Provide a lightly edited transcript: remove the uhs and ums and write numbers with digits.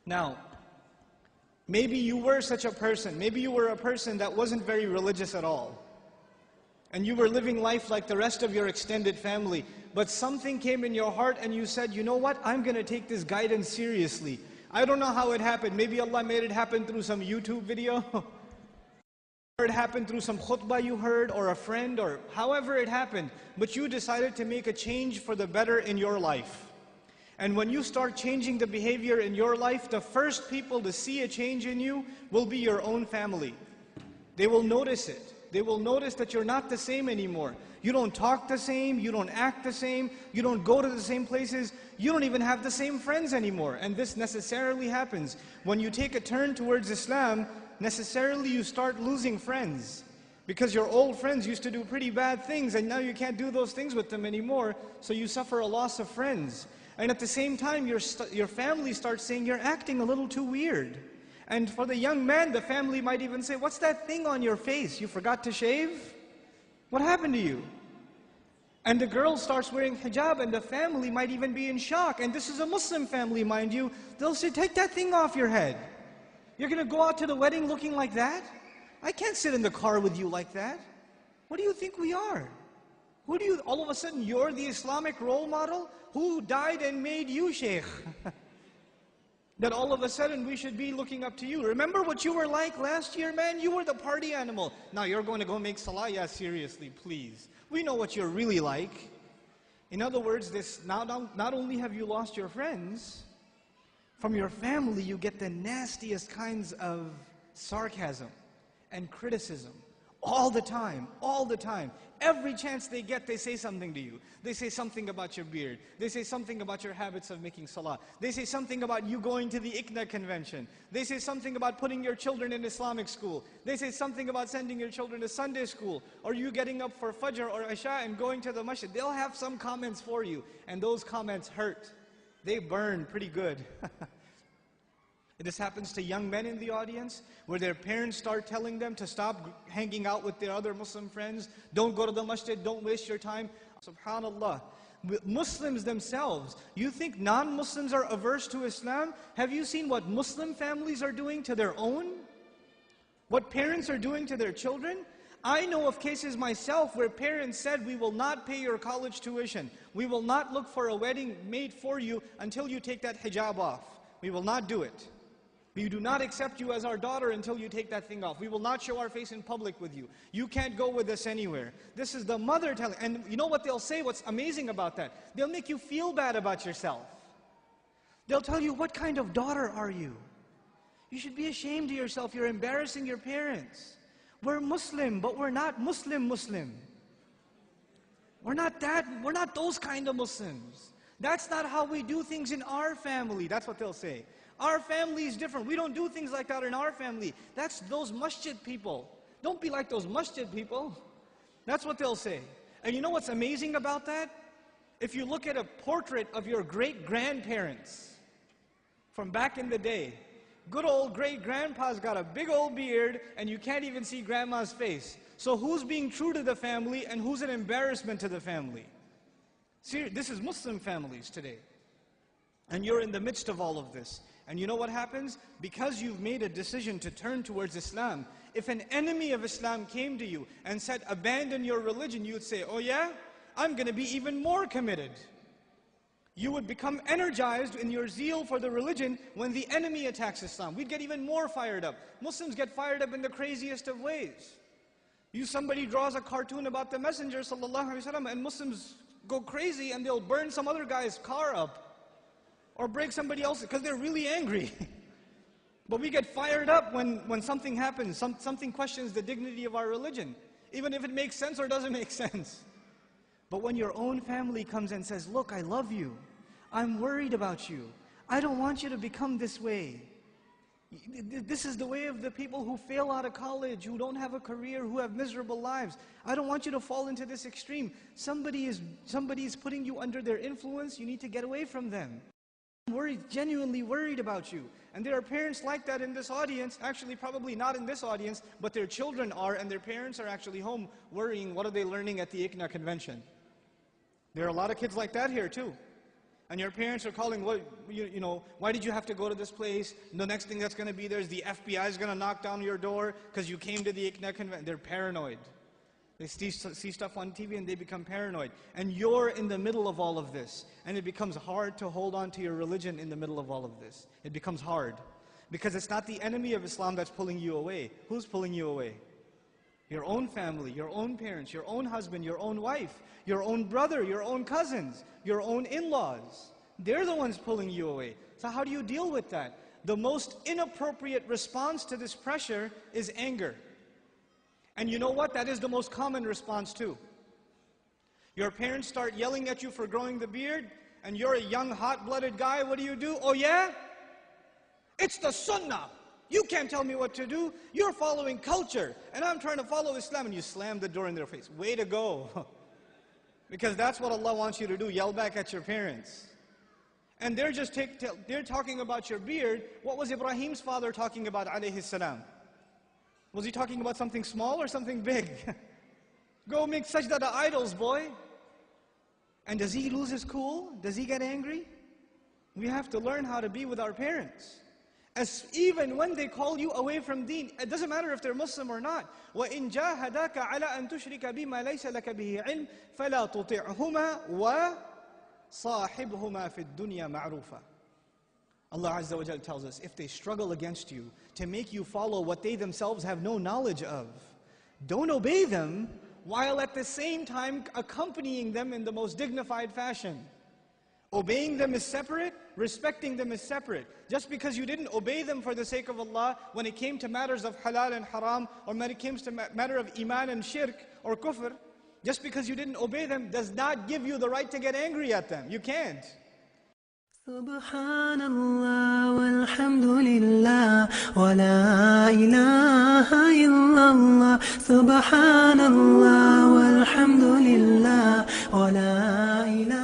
Now, maybe you were such a person. Maybe you were a person that wasn't very religious at all. And you were living life like the rest of your extended family. But something came in your heart and you said, you know what, I'm going to take this guidance seriously. I don't know how it happened. Maybe Allah made it happen through some YouTube video. Or it happened through some khutbah you heard, or a friend, or however it happened. But you decided to make a change for the better in your life. And when you start changing the behavior in your life, the first people to see a change in you will be your own family. They will notice it. They will notice that you're not the same anymore. You don't talk the same, you don't act the same, you don't go to the same places, you don't even have the same friends anymore. And this necessarily happens. When you take a turn towards Islam, necessarily you start losing friends. Because your old friends used to do pretty bad things and now you can't do those things with them anymore, so you suffer a loss of friends. And at the same time, your family starts saying, you're acting a little too weird. And for the young man, the family might even say, what's that thing on your face? You forgot to shave? What happened to you? And the girl starts wearing hijab and the family might even be in shock. And this is a Muslim family, mind you. They'll say, take that thing off your head. You're going to go out to the wedding looking like that? I can't sit in the car with you like that. What do you think we are? All of a sudden, you're the Islamic role model? Who died and made you Shaykh? That all of a sudden we should be looking up to you. Remember what you were like last year, man? You were the party animal. Now you're going to go make salah? Yeah, seriously, please. We know what you're really like. In other words, not only have you lost your friends, from your family you get the nastiest kinds of sarcasm and criticism. All the time, all the time. Every chance they get, they say something to you. They say something about your beard. They say something about your habits of making salah. They say something about you going to the ICNA convention. They say something about putting your children in Islamic school. They say something about sending your children to Sunday school. Or you getting up for Fajr or Isha and going to the masjid. They'll have some comments for you. And those comments hurt. They burn pretty good. This happens to young men in the audience, where their parents start telling them to stop hanging out with their other Muslim friends. Don't go to the masjid, don't waste your time. SubhanAllah. Muslims themselves, you think non-Muslims are averse to Islam? Have you seen what Muslim families are doing to their own? What parents are doing to their children? I know of cases myself where parents said, we will not pay your college tuition. We will not look for a wedding made for you until you take that hijab off. We will not do it. We do not accept you as our daughter until you take that thing off. We will not show our face in public with you. You can't go with us anywhere. This is the mother telling. And you know what they'll say? What's amazing about that? They'll make you feel bad about yourself. They'll tell you, what kind of daughter are you? You should be ashamed of yourself. You're embarrassing your parents. We're Muslim, but we're not Muslim. We're not that. We're not those kind of Muslims. That's not how we do things in our family. That's what they'll say. Our family is different. We don't do things like that in our family. That's those masjid people. Don't be like those masjid people. That's what they'll say. And you know what's amazing about that? If you look at a portrait of your great-grandparents from back in the day, good old great-grandpa's got a big old beard and you can't even see grandma's face. So who's being true to the family and who's an embarrassment to the family? See, this is Muslim families today. And you're in the midst of all of this. And you know what happens? Because you've made a decision to turn towards Islam, if an enemy of Islam came to you and said, abandon your religion, you would say, oh yeah? I'm going to be even more committed. You would become energized in your zeal for the religion when the enemy attacks Islam. We'd get even more fired up. Muslims get fired up in the craziest of ways. Somebody draws a cartoon about the Messenger ﷺ, and Muslims go crazy and they'll burn some other guy's car up. Or break somebody else's, because they're really angry. But we get fired up when something happens, something questions the dignity of our religion, even if it makes sense or doesn't make sense. But when your own family comes and says, look, I love you, I'm worried about you, I don't want you to become this way. This is the way of the people who fail out of college, who don't have a career, who have miserable lives. I don't want you to fall into this extreme. Somebody is putting you under their influence, you need to get away from them. Genuinely worried about you. And there are parents like that in this audience, actually probably not in this audience, but their children are, and their parents are actually home worrying, what are they learning at the ICNA convention? There are a lot of kids like that here too. And your parents are calling, why did you have to go to this place? The next thing that's going to be there is the FBI is going to knock down your door because you came to the ICNA convention. They're paranoid. They see stuff on TV and they become paranoid. And you're in the middle of all of this. And it becomes hard to hold on to your religion in the middle of all of this. It becomes hard. Because it's not the enemy of Islam that's pulling you away. Who's pulling you away? Your own family, your own parents, your own husband, your own wife, your own brother, your own cousins, your own in-laws. They're the ones pulling you away. So how do you deal with that? The most inappropriate response to this pressure is anger. And you know what? That is the most common response too. Your parents start yelling at you for growing the beard, and you're a young, hot-blooded guy. What do? Oh yeah? It's the sunnah. You can't tell me what to do. You're following culture, and I'm trying to follow Islam, and you slam the door in their face. Way to go. Because that's what Allah wants you to do, yell back at your parents. And they're just they're talking about your beard. What was Ibrahim's father talking about, alayhi salam? Was he talking about something small or something big? Go make sajda to idols, boy. And does he lose his cool? Does he get angry? We have to learn how to be with our parents. Even when they call you away from deen, it doesn't matter if they're Muslim or not. وَإِن جَاهَدَاكَ عَلَىٰ أَن تُشْرِكَ بِمَا لَيْسَ لَكَ بِهِ عِلْمٍ فَلَا تُطِعْهُمَا وَصَاحِبْهُمَا فِي الدُّنْيَا مَعْرُوفًا. Allah Azza wa Jal tells us, if they struggle against you to make you follow what they themselves have no knowledge of, don't obey them while at the same time accompanying them in the most dignified fashion. Obeying them is separate, respecting them is separate. Just because you didn't obey them for the sake of Allah, when it came to matters of halal and haram, or when it came to matter of iman and shirk or kufr, just because you didn't obey them does not give you the right to get angry at them. You can't. Subhanallah walhamdulillah wa la ilaha illallah. Subhanallah walhamdulillah wa la ilaha